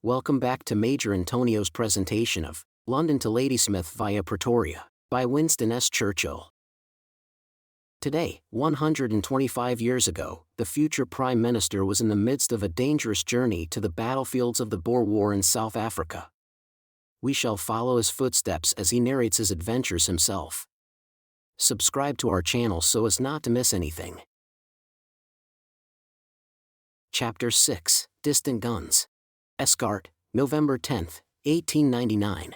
Welcome back to Major Antonio's presentation of London to Ladysmith via Pretoria by Winston S. Churchill. Today, 125 years ago, the future Prime Minister was in the midst of a dangerous journey to the battlefields of the Boer War in South Africa. We shall follow his footsteps as he narrates his adventures himself. Subscribe to our channel so as not to miss anything. Chapter 6, Distant Guns. Estcourt, November 10, 1899.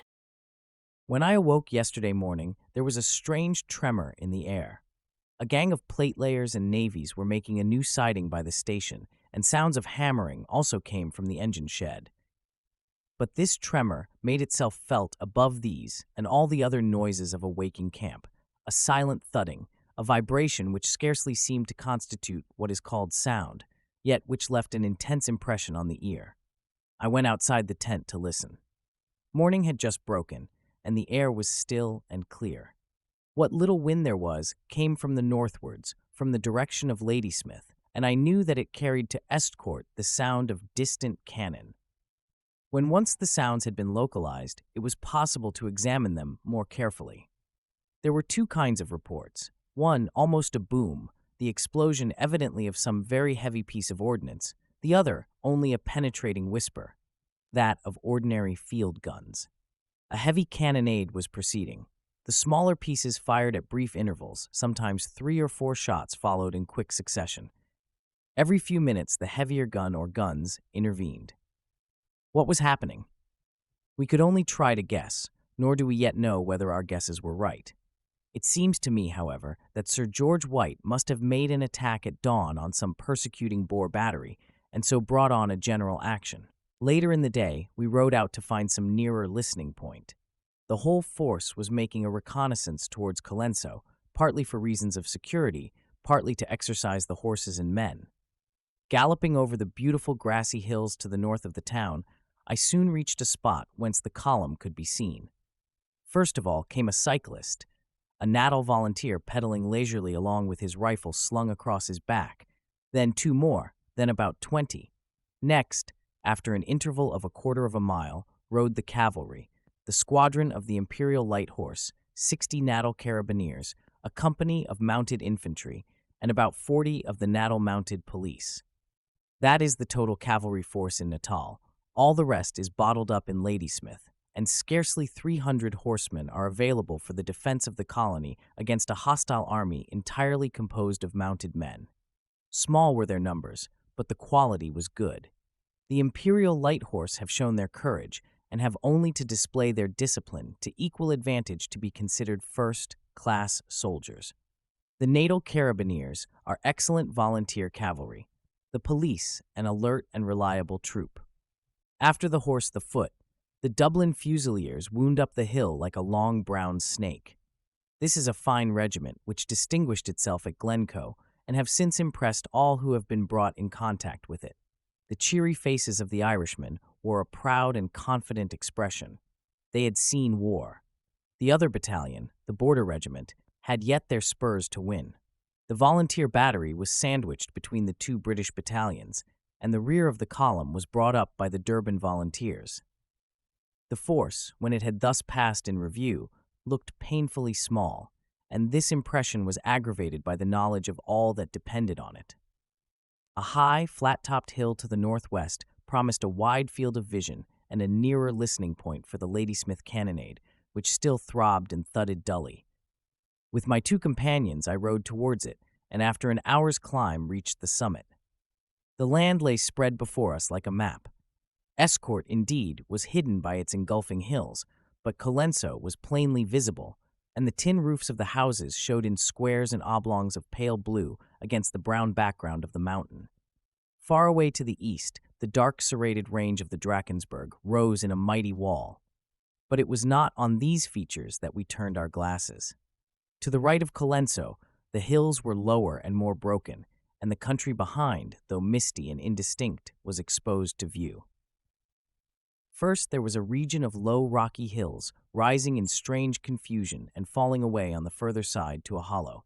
When I awoke yesterday morning, there was a strange tremor in the air. A gang of platelayers and navies were making a new siding by the station, and sounds of hammering also came from the engine shed. But this tremor made itself felt above these and all the other noises of a waking camp, a silent thudding, a vibration which scarcely seemed to constitute what is called sound, yet which left an intense impression on the ear. I went outside the tent to listen. Morning had just broken, and the air was still and clear. What little wind there was came from the northwards, from the direction of Ladysmith, and I knew that it carried to Estcourt the sound of distant cannon. When once the sounds had been localized, it was possible to examine them more carefully. There were two kinds of reports. One, almost a boom, the explosion evidently of some very heavy piece of ordnance, the other, only a penetrating whisper, that of ordinary field guns. A heavy cannonade was proceeding. The smaller pieces fired at brief intervals, sometimes 3 or 4 shots followed in quick succession. Every few minutes the heavier gun or guns intervened. What was happening? We could only try to guess, nor do we yet know whether our guesses were right. It seems to me, however, that Sir George White must have made an attack at dawn on some persecuting Boer battery, and so brought on a general action. Later in the day, we rode out to find some nearer listening point. The whole force was making a reconnaissance towards Colenso, partly for reasons of security, partly to exercise the horses and men. Galloping over the beautiful grassy hills to the north of the town, I soon reached a spot whence the column could be seen. First of all came a cyclist, a Natal volunteer pedaling leisurely along with his rifle slung across his back, then 2 more, then about 20. Next, after an interval of 1/4 of a mile, rode the cavalry, the squadron of the Imperial Light Horse, 60 Natal Carabineers, a company of mounted infantry, and about 40 of the Natal Mounted Police. That is the total cavalry force in Natal. All the rest is bottled up in Ladysmith, and scarcely 300 horsemen are available for the defense of the colony against a hostile army entirely composed of mounted men. Small were their numbers, but the quality was good. The Imperial Light Horse have shown their courage, and have only to display their discipline to equal advantage to be considered first-class soldiers. The Natal Carabineers are excellent volunteer cavalry, the police an alert and reliable troop. After the horse the foot, the Dublin Fusiliers wound up the hill like a long brown snake. This is a fine regiment which distinguished itself at Glencoe, and have since impressed all who have been brought in contact with it. The cheery faces of the Irishmen wore a proud and confident expression. They had seen war. The other battalion, the Border Regiment, had yet their spurs to win. The volunteer battery was sandwiched between the 2 British battalions, and the rear of the column was brought up by the Durban Volunteers. The force, when it had thus passed in review, looked painfully small, and this impression was aggravated by the knowledge of all that depended on it. A high, flat-topped hill to the northwest promised a wide field of vision and a nearer listening point for the Ladysmith cannonade, which still throbbed and thudded dully. With my 2 companions, I rode towards it, and after an hour's climb reached the summit. The land lay spread before us like a map. Estcourt, indeed, was hidden by its engulfing hills, but Colenso was plainly visible, and the tin roofs of the houses showed in squares and oblongs of pale blue against the brown background of the mountain. Far away to the east, the dark serrated range of the Drakensberg rose in a mighty wall. But it was not on these features that we turned our glasses. To the right of Colenso, the hills were lower and more broken, and the country behind, though misty and indistinct, was exposed to view. First, there was a region of low rocky hills, rising in strange confusion and falling away on the further side to a hollow.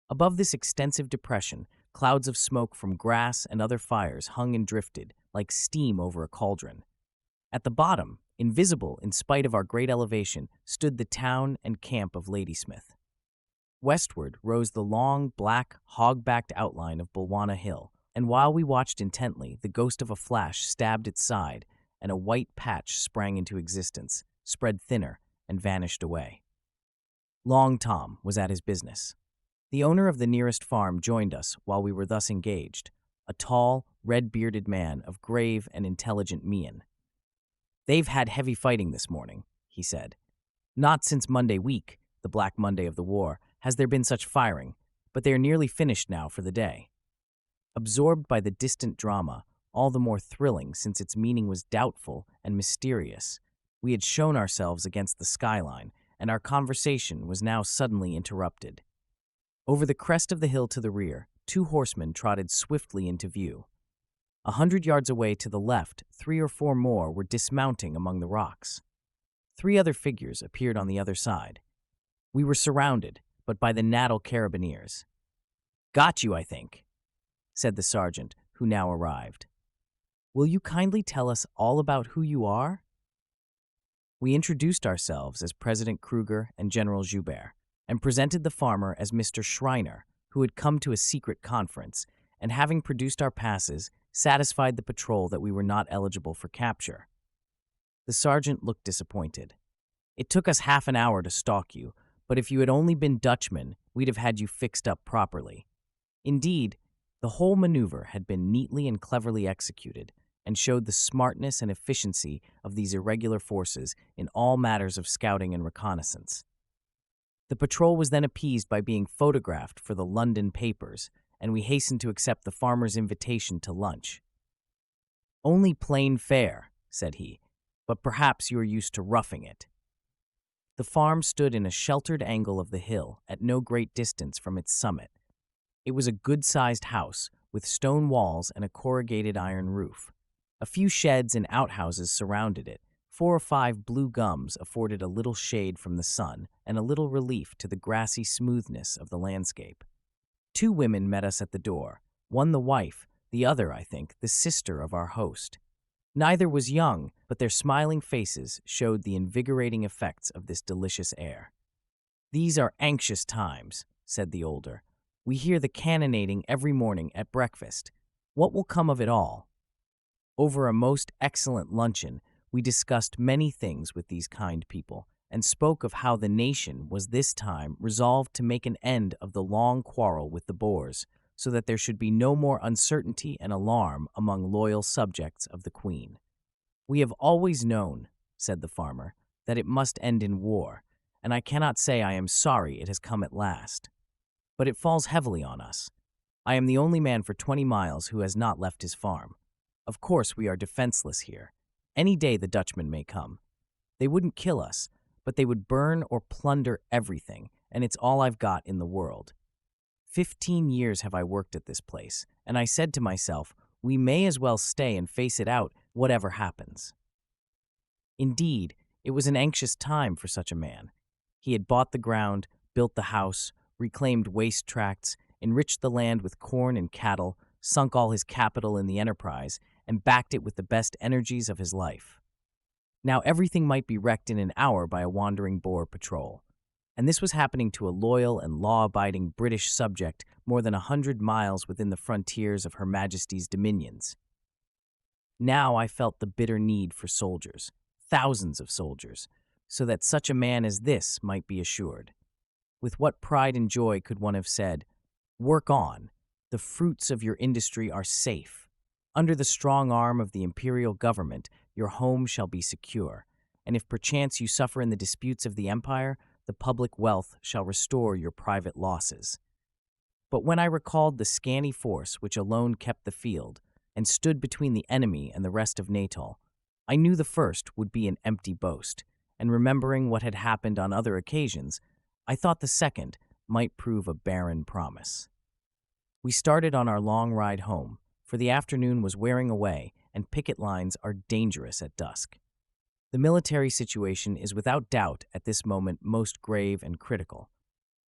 Above this extensive depression, clouds of smoke from grass and other fires hung and drifted, like steam over a cauldron. At the bottom, invisible in spite of our great elevation, stood the town and camp of Ladysmith. Westward rose the long, black, hog-backed outline of Bulwana Hill, and while we watched intently, the ghost of a flash stabbed its side, and a white patch sprang into existence, spread thinner, and vanished away. Long Tom was at his business. The owner of the nearest farm joined us while we were thus engaged, a tall, red-bearded man of grave and intelligent mien. "They've had heavy fighting this morning," he said. "Not since Monday week, the Black Monday of the war, has there been such firing, but they are nearly finished now for the day." Absorbed by the distant drama, all the more thrilling since its meaning was doubtful and mysterious, we had shown ourselves against the skyline, and our conversation was now suddenly interrupted. Over the crest of the hill to the rear, 2 horsemen trotted swiftly into view. 100 yards away to the left, 3 or 4 more were dismounting among the rocks. 3 other figures appeared on the other side. We were surrounded, but by the Natal carabineers. "Got you, I think," said the sergeant, who now arrived. "Will you kindly tell us all about who you are?" We introduced ourselves as President Kruger and General Joubert, and presented the farmer as Mr. Schreiner, who had come to a secret conference, and having produced our passes, satisfied the patrol that we were not eligible for capture. The sergeant looked disappointed. "It took us half an hour to stalk you, but if you had only been Dutchmen, we'd have had you fixed up properly." Indeed, the whole maneuver had been neatly and cleverly executed, and showed the smartness and efficiency of these irregular forces in all matters of scouting and reconnaissance. The patrol was then appeased by being photographed for the London papers, and we hastened to accept the farmer's invitation to lunch. "Only plain fare," said he, "but perhaps you are used to roughing it." The farm stood in a sheltered angle of the hill at no great distance from its summit. It was a good-sized house with stone walls and a corrugated iron roof. A few sheds and outhouses surrounded it. 4 or 5 blue gums afforded a little shade from the sun and a little relief to the grassy smoothness of the landscape. 2 women met us at the door, one the wife, the other, I think, the sister of our host. Neither was young, but their smiling faces showed the invigorating effects of this delicious air. "These are anxious times," said the older. "We hear the cannonading every morning at breakfast. What will come of it all?" Over a most excellent luncheon, we discussed many things with these kind people, and spoke of how the nation was this time resolved to make an end of the long quarrel with the Boers, so that there should be no more uncertainty and alarm among loyal subjects of the Queen. "We have always known," said the farmer, "that it must end in war, and I cannot say I am sorry it has come at last. But it falls heavily on us. I am the only man for 20 miles who has not left his farm. Of course we are defenseless here. Any day the Dutchmen may come. They wouldn't kill us, but they would burn or plunder everything, and it's all I've got in the world. 15 years have I worked at this place, and I said to myself, we may as well stay and face it out, whatever happens." Indeed, it was an anxious time for such a man. He had bought the ground, built the house, reclaimed waste tracts, enriched the land with corn and cattle, sunk all his capital in the enterprise, and backed it with the best energies of his life. Now everything might be wrecked in an hour by a wandering Boer patrol, and this was happening to a loyal and law-abiding British subject more than 100 miles within the frontiers of Her Majesty's dominions. Now I felt the bitter need for soldiers, thousands of soldiers, so that such a man as this might be assured. With what pride and joy could one have said, "Work on, the fruits of your industry are safe. Under the strong arm of the imperial government, your home shall be secure, and if perchance you suffer in the disputes of the empire, the public wealth shall restore your private losses." But when I recalled the scanty force which alone kept the field, and stood between the enemy and the rest of Natal, I knew the first would be an empty boast, and remembering what had happened on other occasions, I thought the second might prove a barren promise. We started on our long ride home, for the afternoon was wearing away, and picket lines are dangerous at dusk. The military situation is without doubt at this moment most grave and critical.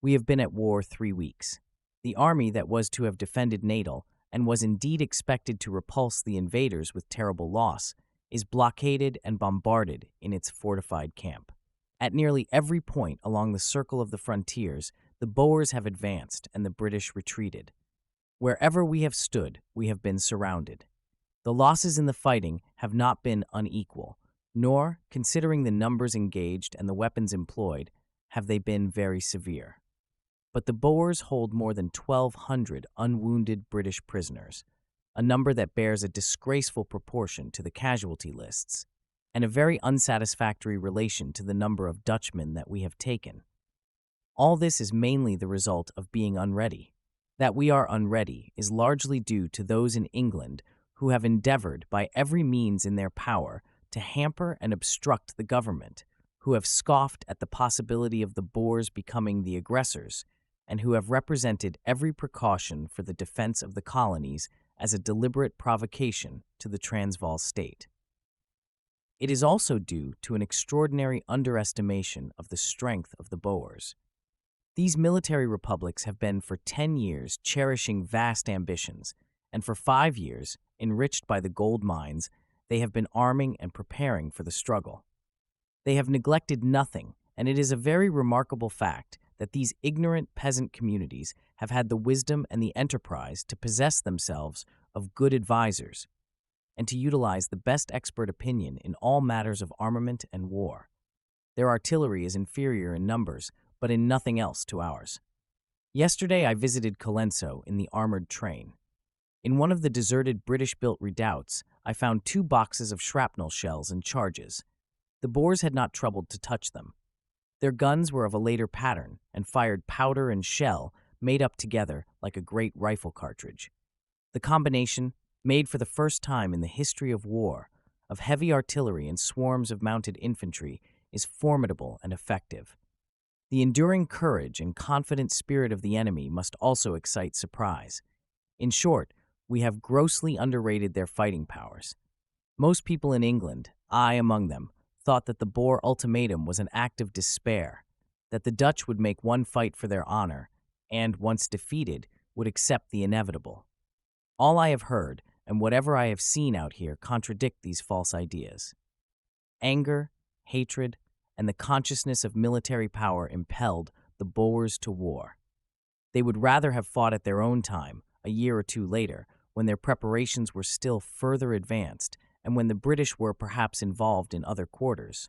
We have been at war 3 weeks. The army that was to have defended Natal, and was indeed expected to repulse the invaders with terrible loss, is blockaded and bombarded in its fortified camp. At nearly every point along the circle of the frontiers, the Boers have advanced and the British retreated. Wherever we have stood, we have been surrounded. The losses in the fighting have not been unequal, nor, considering the numbers engaged and the weapons employed, have they been very severe. But the Boers hold more than 1,200 unwounded British prisoners, a number that bears a disgraceful proportion to the casualty lists, and a very unsatisfactory relation to the number of Dutchmen that we have taken. All this is mainly the result of being unready. That we are unready is largely due to those in England who have endeavored by every means in their power to hamper and obstruct the government, who have scoffed at the possibility of the Boers becoming the aggressors, and who have represented every precaution for the defense of the colonies as a deliberate provocation to the Transvaal state. It is also due to an extraordinary underestimation of the strength of the Boers. These military republics have been for 10 years cherishing vast ambitions, and for 5 years, enriched by the gold mines, they have been arming and preparing for the struggle. They have neglected nothing, and it is a very remarkable fact that these ignorant peasant communities have had the wisdom and the enterprise to possess themselves of good advisors, and to utilize the best expert opinion in all matters of armament and war. Their artillery is inferior in numbers, but in nothing else to ours. Yesterday I visited Colenso in the armored train. In one of the deserted British-built redoubts, I found 2 boxes of shrapnel shells and charges. The Boers had not troubled to touch them. Their guns were of a later pattern and fired powder and shell made up together like a great rifle cartridge. The combination, made for the first time in the history of war, of heavy artillery and swarms of mounted infantry, is formidable and effective. The enduring courage and confident spirit of the enemy must also excite surprise. In short, we have grossly underrated their fighting powers. Most people in England, I among them, thought that the Boer ultimatum was an act of despair, that the Dutch would make one fight for their honor, and, once defeated, would accept the inevitable. All I have heard, and whatever I have seen out here, contradict these false ideas. Anger, hatred, and the consciousness of military power impelled the Boers to war. They would rather have fought at their own time, a year or 2 later, when their preparations were still further advanced and when the British were perhaps involved in other quarters.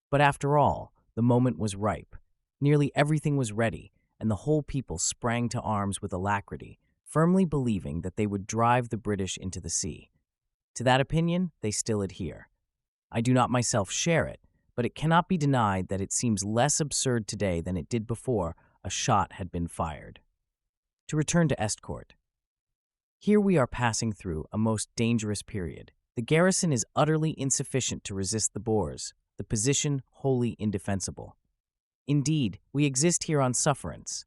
But after all, the moment was ripe. Nearly everything was ready, and the whole people sprang to arms with alacrity, firmly believing that they would drive the British into the sea. To that opinion, they still adhere. I do not myself share it, but it cannot be denied that it seems less absurd today than it did before a shot had been fired. To return to Estcourt. Here we are passing through a most dangerous period. The garrison is utterly insufficient to resist the Boers, the position wholly indefensible. Indeed, we exist here on sufferance.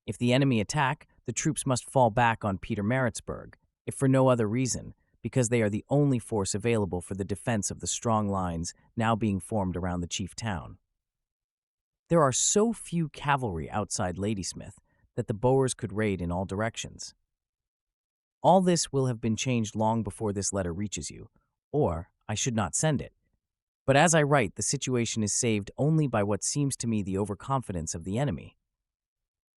If the enemy attack, the troops must fall back on Pietermaritzburg, if for no other reason, because they are the only force available for the defense of the strong lines now being formed around the chief town. There are so few cavalry outside Ladysmith that the Boers could raid in all directions. All this will have been changed long before this letter reaches you, or I should not send it. But as I write, the situation is saved only by what seems to me the overconfidence of the enemy.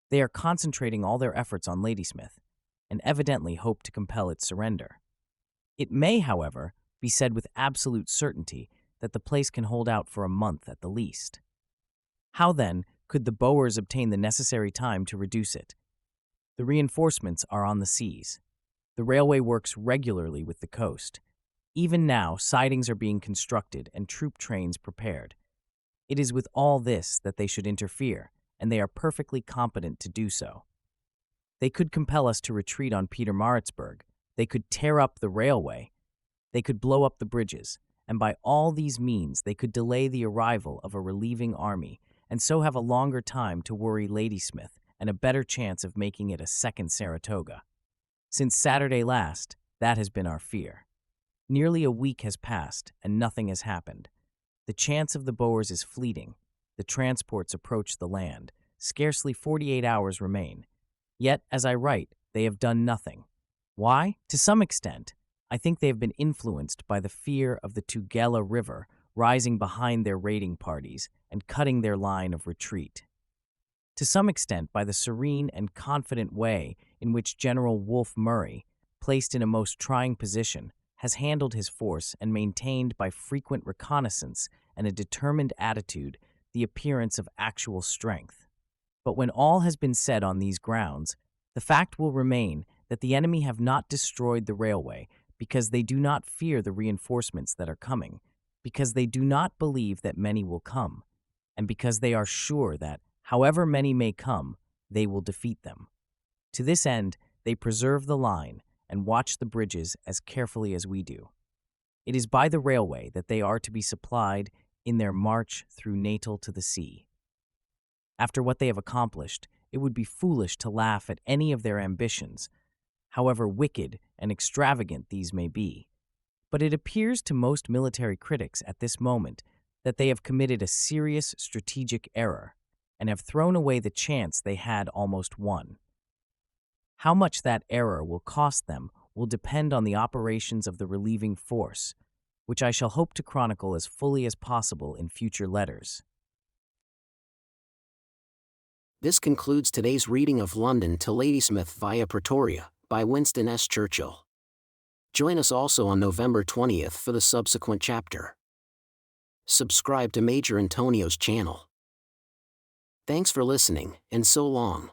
They are concentrating all their efforts on Ladysmith, and evidently hope to compel its surrender. It may, however, be said with absolute certainty that the place can hold out for a month at the least. How, then, could the Boers obtain the necessary time to reduce it? The reinforcements are on the seas. The railway works regularly with the coast. Even now, sidings are being constructed and troop trains prepared. It is with all this that they should interfere, and they are perfectly competent to do so. They could compel us to retreat on Pietermaritzburg. They could tear up the railway. They could blow up the bridges, and by all these means they could delay the arrival of a relieving army, and so have a longer time to worry Ladysmith and a better chance of making it a second Saratoga. Since Saturday last, that has been our fear. Nearly a week has passed, and nothing has happened. The chance of the Boers is fleeting. The transports approach the land. Scarcely 48 hours remain. Yet, as I write, they have done nothing. Why? To some extent, I think they have been influenced by the fear of the Tugela River rising behind their raiding parties and cutting their line of retreat. To some extent, by the serene and confident way in which General Wolfe Murray, placed in a most trying position, has handled his force and maintained by frequent reconnaissance and a determined attitude the appearance of actual strength. But when all has been said on these grounds, the fact will remain that the enemy have not destroyed the railway because they do not fear the reinforcements that are coming, because they do not believe that many will come, and because they are sure that, however many may come, they will defeat them. To this end, they preserve the line and watch the bridges as carefully as we do. It is by the railway that they are to be supplied in their march through Natal to the sea. After what they have accomplished, it would be foolish to laugh at any of their ambitions, however wicked and extravagant these may be. But it appears to most military critics at this moment that they have committed a serious strategic error and have thrown away the chance they had almost won. How much that error will cost them will depend on the operations of the relieving force, which I shall hope to chronicle as fully as possible in future letters. This concludes today's reading of London to Ladysmith via Pretoria, by Winston S. Churchill. Join us also on November 20th for the subsequent chapter. Subscribe to Major Antonio's channel. Thanks for listening, and so long.